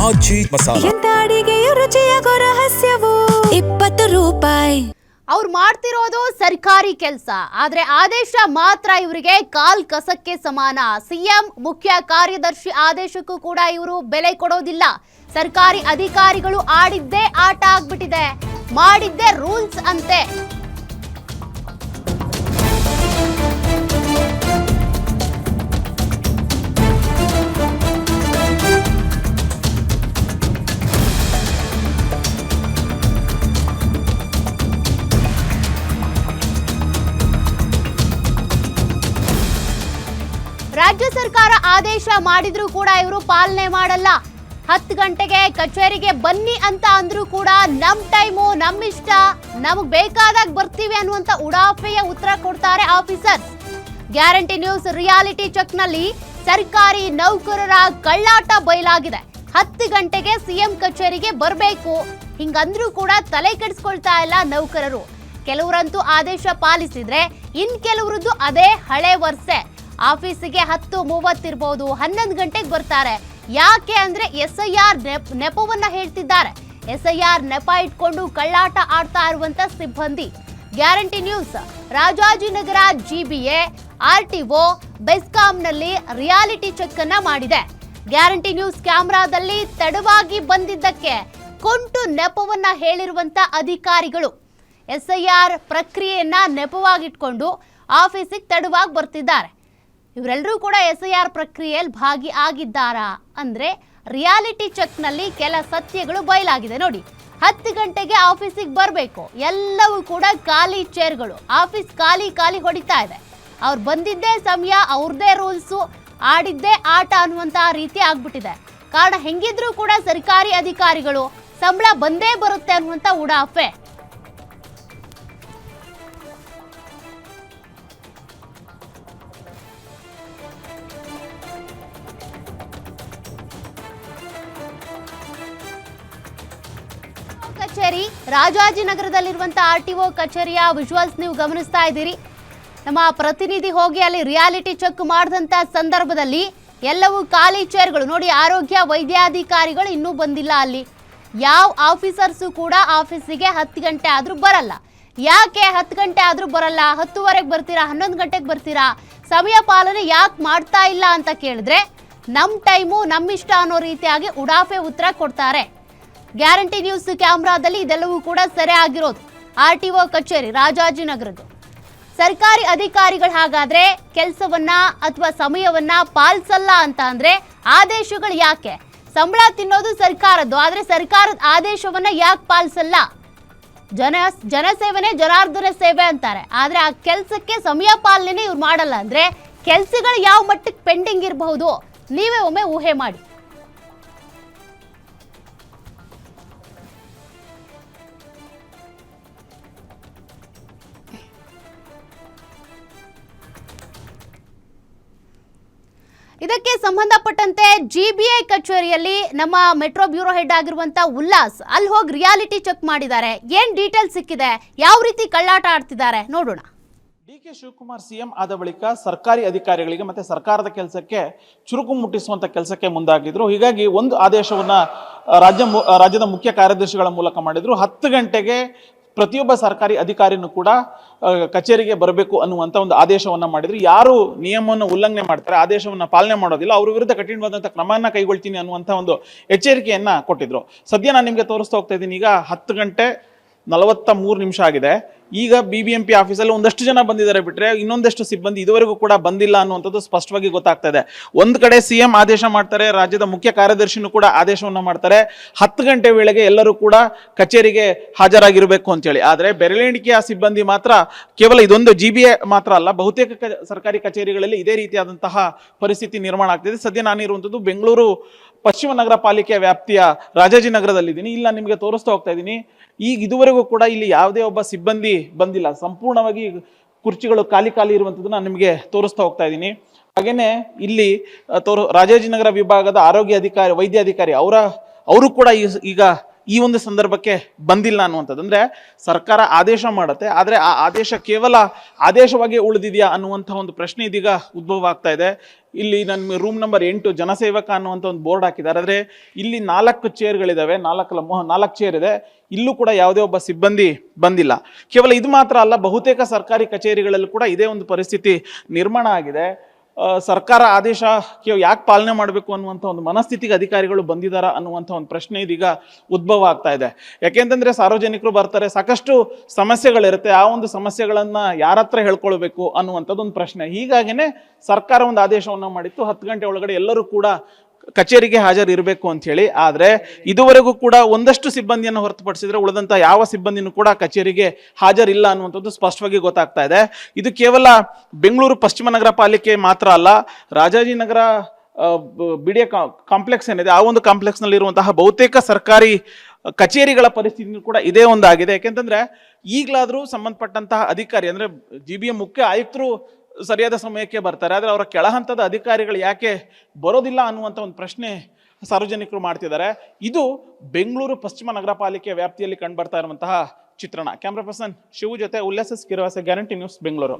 ಆಚಿ ಮಸಾಲ. ಎಂತ ಅಡಿಗೆಯ ರುಚಿಯಾಗೋ ರಹಸ್ಯವು 20 ರೂಪಾಯಿ. ಅವ್ರು ಮಾಡ್ತಿರೋದು ಸರ್ಕಾರಿ ಕೆಲಸ, ಆದ್ರೆ ಆದೇಶ ಮಾತ್ರ ಇವರಿಗೆ ಕಾಲ್ ಕಸಕ್ಕೆ ಸಮಾನ. ಸಿಎಂ ಮುಖ್ಯ ಕಾರ್ಯದರ್ಶಿ ಆದೇಶಕ್ಕೂ ಕೂಡ ಇವರು ಬೆಲೆ ಕೊಡೋದಿಲ್ಲ. ಸರ್ಕಾರಿ ಅಧಿಕಾರಿಗಳು ಆಡಿದ್ದೇ ಆಟ ಆಗ್ಬಿಟ್ಟಿದೆ, ಮಾಡಿದ್ದೇ ರೂಲ್ಸ್ ಅಂತೆ. ರಾಜ್ಯ ಸರ್ಕಾರ ಆದೇಶ ಮಾಡಿದ್ರೂ ಕೂಡ ಇವರು ಪಾಲನೆ ಮಾಡಲ್ಲ. 10 ಗಂಟೆಗೆ ಕಚೇರಿಗೆ ಬನ್ನಿ ಅಂತ ಅಂದ್ರೂ ಕೂಡ ನಮ್ ಟೈಮು ನಮ್ಮಿಷ್ಟ, ನಮಗ್ ಬೇಕಾದಾಗ ಬರ್ತೀವಿ ಅನ್ನುವಂತ ಉಡಾಫೆಯ ಉತ್ತರ ಕೊಡ್ತಾರೆ officers. Guarantee news reality check ನಲ್ಲಿ ಸರ್ಕಾರಿ ನೌಕರರ ಕಳ್ಳಾಟ ಬಯಲಾಗಿದೆ. 10 ಗಂಟೆಗೆ ಸಿಎಂ ಕಚೇರಿಗೆ ಬರಬೇಕು ಹಿಂಗಂದ್ರೂ ಕೂಡ ತಲೆ ಕೆಡಿಸ್ಕೊಳ್ತಾ ಇಲ್ಲ ನೌಕರರು. ಕೆಲವರಂತೂ ಆದೇಶ ಪಾಲಿಸಿದ್ರೆ ಇನ್ ಕೆಲವರದ್ದು ಅದೇ ಹಳೆ ವರ್ಷೆ. ಆಫೀಸಿಗೆ 10:30 ಇರಬಹುದು, 11 ಗಂಟೆಗೆ ಬರ್ತಾರೆ. ಯಾಕೆ ಅಂದ್ರೆ SIR ನೆಪವನ್ನ ಹೇಳ್ತಿದ್ದಾರೆ. SIR ನೆಪ ಇಟ್ಕೊಂಡು ಕಳ್ಳಾಟ ಆಡ್ತಾ ಇರುವಂತ ಸಿಬ್ಬಂದಿ. Guarantee news Rajajinagar GBA RTO ಬೆಸ್ಕಾಂನಲ್ಲಿ ರಿಯಾಲಿಟಿ ಚೆಕ್ ಅನ್ನ ಮಾಡಿದೆ. ಗ್ಯಾರಂಟಿ ನ್ಯೂಸ್ ಕ್ಯಾಮೆರಾದಲ್ಲಿ ತಡವಾಗಿ ಬಂದಿದ್ದಕ್ಕೆ ಕೊಂಟು ನೆಪವನ್ನ ಹೇಳಿರುವಂತ ಅಧಿಕಾರಿಗಳು SIR ಪ್ರಕ್ರಿಯೆಯನ್ನ ನೆಪವಾಗಿಟ್ಕೊಂಡು ಆಫೀಸಿಗೆ ತಡವಾಗಿ ಬರ್ತಿದ್ದಾರೆ. ಇವರೆಲ್ಲರೂ ಕೂಡ SIR ಪ್ರಕ್ರಿಯೆಯಲ್ಲಿ ಭಾಗಿ ಆಗಿದ್ದಾರಾ ಅಂದ್ರೆ ರಿಯಾಲಿಟಿ ಚೆಕ್ ನಲ್ಲಿ ಕೆಲ ಸತ್ಯಗಳು ಬಯಲಾಗಿದೆ ನೋಡಿ. 10 ಗಂಟೆಗೆ ಆಫೀಸಿಗೆ ಬರಬೇಕು, ಎಲ್ಲವೂ ಕೂಡ ಖಾಲಿ ಚೇರ್ಗಳು, ಆಫೀಸ್ ಖಾಲಿ ಹೊಡಿತಾ ಇದೆ. ಅವ್ರು ಬಂದಿದ್ದೇ ಸಮಯ, ಅವ್ರದ್ದೇ ರೂಲ್ಸು, ಆಡಿದ್ದೇ ಆಟ ಅನ್ನುವಂತ ರೀತಿ ಆಗ್ಬಿಟ್ಟಿದೆ. ಕಾರಣ ಹೆಂಗಿದ್ರು ಕೂಡ ಸರ್ಕಾರಿ ಅಧಿಕಾರಿಗಳು ಸಂಬಳ ಬಂದೇ ಬರುತ್ತೆ ಅನ್ನುವಂತ ಉಡಾಫೆ. ಕಚೇರಿ ರಾಜಾಜಿನಗರದಲ್ಲಿರುವಂತಹ RTO ಕಚೇರಿಯ ವಿಜುವಲ್ಸ್ ನೀವು ಗಮನಿಸ್ತಾ ಇದ್ದೀರಿ. ನಮ್ಮ ಪ್ರತಿನಿಧಿ ಹೋಗಿ ಅಲ್ಲಿ ರಿಯಾಲಿಟಿ ಚೆಕ್ ಮಾಡಿದಂತ ಸಂದರ್ಭದಲ್ಲಿ ಎಲ್ಲವೂ ಖಾಲಿ ಚೇರ್ಗಳು ನೋಡಿ. ಆರೋಗ್ಯ ವೈದ್ಯಾಧಿಕಾರಿಗಳು ಇನ್ನೂ ಬಂದಿಲ್ಲ. ಅಲ್ಲಿ ಯಾವ ಆಫೀಸರ್ಸು ಕೂಡ ಆಫೀಸಿಗೆ 10 ಗಂಟೆ ಆದ್ರೂ ಬರಲ್ಲ. ಯಾಕೆ 10 ಗಂಟೆ ಆದ್ರೂ ಬರಲ್ಲ? 10:30 ಬರ್ತೀರಾ, 11 ಗಂಟೆಗೆ ಬರ್ತೀರಾ? ಸಮಯ ಪಾಲನೆ ಯಾಕೆ ಮಾಡ್ತಾ ಇಲ್ಲ ಅಂತ ಕೇಳಿದ್ರೆ ನಮ್ ಟೈಮು ನಮ್ಮಿಷ್ಟ ಅನ್ನೋ ರೀತಿಯಾಗಿ ಉಡಾಫೆ ಉತ್ತರ ಕೊಡ್ತಾರೆ. ಗ್ಯಾರಂಟಿ ನ್ಯೂಸ್ ಕ್ಯಾಮ್ರಾದಲ್ಲಿ ಇದೆಲ್ಲವೂ ಕೂಡ ಸೆರೆ ಆಗಿರೋದು. RTO ಕಚೇರಿ ರಾಜಾಜಿನಗರದ್ದು. ಸರ್ಕಾರಿ ಅಧಿಕಾರಿಗಳು ಹಾಗಾದ್ರೆ ಕೆಲಸವನ್ನ ಅಥವಾ ಸಮಯವನ್ನ ಪಾಲಿಸಲ್ಲ ಅಂತ ಅಂದ್ರೆ ಆದೇಶಗಳು ಯಾಕೆ? ಸಂಬಳ ತಿನ್ನೋದು ಸರ್ಕಾರದ್ದು, ಆದ್ರೆ ಸರ್ಕಾರದ ಆದೇಶವನ್ನ ಯಾಕೆ ಪಾಲಿಸಲ್ಲ? ಜನಸೇವನೆ ಜನಾರ್ದನ ಸೇವೆ ಅಂತಾರೆ. ಆದ್ರೆ ಆ ಕೆಲಸಕ್ಕೆ ಸಮಯ ಪಾಲನೆ ಇವ್ರು ಮಾಡಲ್ಲ ಅಂದ್ರೆ ಕೆಲಸಗಳು ಯಾವ ಮಟ್ಟಕ್ಕೆ ಪೆಂಡಿಂಗ್ ಇರಬಹುದು ನೀವೇ ಒಮ್ಮೆ ಊಹೆ ಮಾಡಿ. ಇದಕ್ಕೆ ಸಂಬಂಧಪಟ್ಟಂತೆ GBA ಕಚೇರಿಯಲ್ಲಿ ನಮ್ಮ ಮೆಟ್ರೋ ಬ್ಯೂರೋ ಹೆಡ್ ಆಗಿರುವಂತ ಉಲ್ಲಾಸ್ ಅಲ್ಲಿ ಹೋಗಿ ರಿಯಾಲಿಟಿ ಚೆಕ್ ಮಾಡಿದ್ದಾರೆ. ಏನ್ ಡೀಟೇಲ್ ಸಿಕ್ಕಿದೆ, ಯಾವ ರೀತಿ ಕಳ್ಳಾಟ ಆಡ್ತಿದ್ದಾರೆ ನೋಡೋಣ. DK ಶಿವಕುಮಾರ್ CM ಆದ ಬಳಿಕ ಸರ್ಕಾರಿ ಅಧಿಕಾರಿಗಳಿಗೆ ಮತ್ತೆ ಸರ್ಕಾರದ ಕೆಲಸಕ್ಕೆ ಚುರುಕು ಮುಟ್ಟಿಸುವಂತ ಕೆಲಸಕ್ಕೆ ಮುಂದಾಗಿದ್ರು. ಹೀಗಾಗಿ ಒಂದು ಆದೇಶವನ್ನ ರಾಜ್ಯದ ಮುಖ್ಯ ಕಾರ್ಯದರ್ಶಿಗಳ ಮೂಲಕ ಮಾಡಿದ್ರು. 10 ಗಂಟೆಗೆ ಪ್ರತಿಯೊಬ್ಬ ಸರ್ಕಾರಿ ಅಧಿಕಾರಿನೂ ಕೂಡ ಕಚೇರಿಗೆ ಬರಬೇಕು ಅನ್ನುವಂಥ ಒಂದು ಆದೇಶವನ್ನ ಮಾಡಿದ್ರು. ಯಾರು ನಿಯಮವನ್ನು ಉಲ್ಲಂಘನೆ ಮಾಡ್ತಾರೆ, ಆದೇಶವನ್ನ ಪಾಲನೆ ಮಾಡೋದಿಲ್ಲ, ಅವ್ರ ವಿರುದ್ಧ ಕಠಿಣವಾದಂಥ ಕ್ರಮವನ್ನ ಕೈಗೊಳ್ತೀನಿ ಅನ್ನುವಂಥ ಒಂದು ಎಚ್ಚರಿಕೆಯನ್ನ ಕೊಟ್ಟಿದ್ರು. ಸದ್ಯ ನಾನು ನಿಮಗೆ ತೋರಿಸ್ತಾ ಹೋಗ್ತಾ ಇದ್ದೀನಿ. ಈಗ 10:43 ಆಗಿದೆ. ಈಗ BBMP ಆಫೀಸಲ್ಲಿ ಒಂದಷ್ಟು ಜನ ಬಂದಿದ್ದಾರೆ ಬಿಟ್ರೆ ಇನ್ನೊಂದಷ್ಟು ಸಿಬ್ಬಂದಿ ಇದುವರೆಗೂ ಕೂಡ ಬಂದಿಲ್ಲ ಅನ್ನುವಂಥದ್ದು ಸ್ಪಷ್ಟವಾಗಿ ಗೊತ್ತಾಗ್ತಾ ಇದೆ. ಒಂದು ಕಡೆ CM ಆದೇಶ ಮಾಡ್ತಾರೆ, ರಾಜ್ಯದ ಮುಖ್ಯ ಕಾರ್ಯದರ್ಶಿನೂ ಕೂಡ ಆದೇಶವನ್ನ ಮಾಡ್ತಾರೆ 10 ಗಂಟೆ ವೇಳೆಗೆ ಎಲ್ಲರೂ ಕೂಡ ಕಚೇರಿಗೆ ಹಾಜರಾಗಿರಬೇಕು ಅಂತೇಳಿ. ಆದರೆ ಬೆರಳೆಣಿಕೆಯ ಸಿಬ್ಬಂದಿ ಮಾತ್ರ, ಕೇವಲ ಇದೊಂದು GBA ಮಾತ್ರ ಅಲ್ಲ, ಬಹುತೇಕ ಸರ್ಕಾರಿ ಕಚೇರಿಗಳಲ್ಲಿ ಇದೇ ರೀತಿಯಾದಂತಹ ಪರಿಸ್ಥಿತಿ ನಿರ್ಮಾಣ ಆಗ್ತಿದೆ. ಸದ್ಯ ನಾನಿರುವಂಥದ್ದು ಬೆಂಗಳೂರು ಪಶ್ಚಿಮ ನಗರ ಪಾಲಿಕೆಯ ವ್ಯಾಪ್ತಿಯ ರಾಜಾಜಿನಗರದಲ್ಲಿದ್ದೀನಿ. ಇಲ್ಲಿ ನಾನು ನಿಮಗೆ ತೋರಿಸ್ತಾ ಹೋಗ್ತಾ ಇದ್ದೀನಿ. ಈಗ ಇದುವರೆಗೂ ಕೂಡ ಇಲ್ಲಿ ಯಾವುದೇ ಒಬ್ಬ ಸಿಬ್ಬಂದಿ ಬಂದಿಲ್ಲ. ಸಂಪೂರ್ಣವಾಗಿ ಕುರ್ಚಿಗಳು ಖಾಲಿ ಇರುವಂಥದ್ದು ನಾನು ನಿಮಗೆ ತೋರಿಸ್ತಾ ಹೋಗ್ತಾ ಇದ್ದೀನಿ. ಹಾಗೇನೆ ಇಲ್ಲಿ ರಾಜಾಜಿನಗರ ವಿಭಾಗದ ಆರೋಗ್ಯ ಅಧಿಕಾರಿ, ವೈದ್ಯಾಧಿಕಾರಿ ಅವರು ಕೂಡ ಈಗ ಈ ಒಂದು ಸಂದರ್ಭಕ್ಕೆ ಬಂದಿಲ್ಲ ಅನ್ನುವಂಥದ್ದು. ಅಂದರೆ ಸರ್ಕಾರ ಆದೇಶ ಮಾಡುತ್ತೆ, ಆದರೆ ಆ ಆದೇಶ ಕೇವಲ ಆದೇಶವಾಗಿ ಉಳಿದಿದೆಯಾ ಅನ್ನುವಂಥ ಒಂದು ಪ್ರಶ್ನೆ ಇದೀಗ ಉದ್ಭವ ಆಗ್ತಾ ಇದೆ. ಇಲ್ಲಿ ನನ್ನ ರೂಮ್ ನಂಬರ್ 8 ಜನಸೇವಕ ಅನ್ನುವಂಥ ಒಂದು ಬೋರ್ಡ್ ಹಾಕಿದ್ದಾರೆ. ಆದರೆ ಇಲ್ಲಿ 4 ಚೇರ್ಗಳಿದ್ದಾವೆ, 4 ಚೇರ್ ಇದೆ. ಇಲ್ಲೂ ಕೂಡ ಯಾವುದೇ ಒಬ್ಬ ಸಿಬ್ಬಂದಿ ಬಂದಿಲ್ಲ. ಕೇವಲ ಇದು ಮಾತ್ರ ಅಲ್ಲ, ಬಹುತೇಕ ಸರ್ಕಾರಿ ಕಚೇರಿಗಳಲ್ಲೂ ಕೂಡ ಇದೇ ಒಂದು ಪರಿಸ್ಥಿತಿ ನಿರ್ಮಾಣ ಆಗಿದೆ. ಸರ್ಕಾರ ಆದೇಶ ಯಾಕೆ ಪಾಲನೆ ಮಾಡಬೇಕು ಅನ್ನುವಂಥ ಒಂದು ಮನಸ್ಥಿತಿಗೆ ಅಧಿಕಾರಿಗಳು ಬಂದಿದ್ದಾರಾ ಅನ್ನುವಂಥ ಒಂದು ಪ್ರಶ್ನೆ ಇದೀಗ ಉದ್ಭವ ಆಗ್ತಾ ಇದೆ. ಯಾಕೆಂತಂದ್ರೆ ಸಾರ್ವಜನಿಕರು ಬರ್ತಾರೆ, ಸಾಕಷ್ಟು ಸಮಸ್ಯೆಗಳಿರುತ್ತೆ, ಆ ಒಂದು ಸಮಸ್ಯೆಗಳನ್ನ ಯಾರ ಹತ್ರ ಹೇಳ್ಕೊಳ್ಬೇಕು ಅನ್ನುವಂಥದ್ದು ಒಂದು ಪ್ರಶ್ನೆ. ಹೀಗಾಗಿನೇ ಸರ್ಕಾರ ಒಂದು ಆದೇಶವನ್ನು ಮಾಡಿತ್ತು, 10 ಗಂಟೆ ಒಳಗಡೆ ಎಲ್ಲರೂ ಕೂಡ ಕಚೇರಿಗೆ ಹಾಜರಿರಬೇಕು ಅಂತ ಹೇಳಿ. ಆದರೆ ಇದುವರೆಗೂ ಕೂಡ ಒಂದಷ್ಟು ಸಿಬ್ಬಂದಿಯನ್ನು ಹೊರತುಪಡಿಸಿದ್ರೆ ಉಳಿದಂತ ಯಾವ ಸಿಬ್ಬಂದಿನೂ ಕೂಡ ಕಚೇರಿಗೆ ಹಾಜರಿಲ್ಲ ಅನ್ನುವಂಥದ್ದು ಸ್ಪಷ್ಟವಾಗಿ ಗೊತ್ತಾಗ್ತಾ ಇದೆ. ಇದು ಕೇವಲ ಬೆಂಗಳೂರು ಪಶ್ಚಿಮ ನಗರ ಪಾಲಿಕೆ ಮಾತ್ರ ಅಲ್ಲ, ರಾಜಾಜಿನಗರ ಬಿಡಿಎ ಕಾಂಪ್ಲೆಕ್ಸ್ ಏನಿದೆ ಆ ಒಂದು ಕಾಂಪ್ಲೆಕ್ಸ್ ನಲ್ಲಿ ಇರುವಂತಹ ಬಹುತೇಕ ಸರ್ಕಾರಿ ಕಚೇರಿಗಳ ಪರಿಸ್ಥಿತಿ ಕೂಡ ಇದೇ ಒಂದಾಗಿದೆ. ಯಾಕೆಂತಂದ್ರೆ ಈಗಲಾದ್ರೂ ಸಂಬಂಧಪಟ್ಟಂತಹ ಅಧಿಕಾರಿ ಅಂದ್ರೆ GBM ಮುಖ್ಯ ಆಯುಕ್ತರು ಸರಿಯಾದ ಸಮಯಕ್ಕೆ ಬರ್ತಾರೆ, ಆದರೆ ಅವರ ಕೆಳ ಹಂತದ ಅಧಿಕಾರಿಗಳು ಯಾಕೆ ಬರೋದಿಲ್ಲ ಅನ್ನುವಂಥ ಒಂದು ಪ್ರಶ್ನೆ ಸಾರ್ವಜನಿಕರು ಮಾಡ್ತಿದ್ದಾರೆ. ಇದು ಬೆಂಗಳೂರು ಪಶ್ಚಿಮ ನಗರ ಪಾಲಿಕೆ ವ್ಯಾಪ್ತಿಯಲ್ಲಿ ಕಂಡು ಬರ್ತಾ ಇರುವಂತಹ ಚಿತ್ರಣ. ಕ್ಯಾಮ್ರಾ ಪರ್ಸನ್ ಶಿವು ಜೊತೆ ಉಲ್ಲಾಸ್ ಕಿರವಾಸೆ, ಗ್ಯಾರಂಟಿ ನ್ಯೂಸ್, ಬೆಂಗಳೂರು.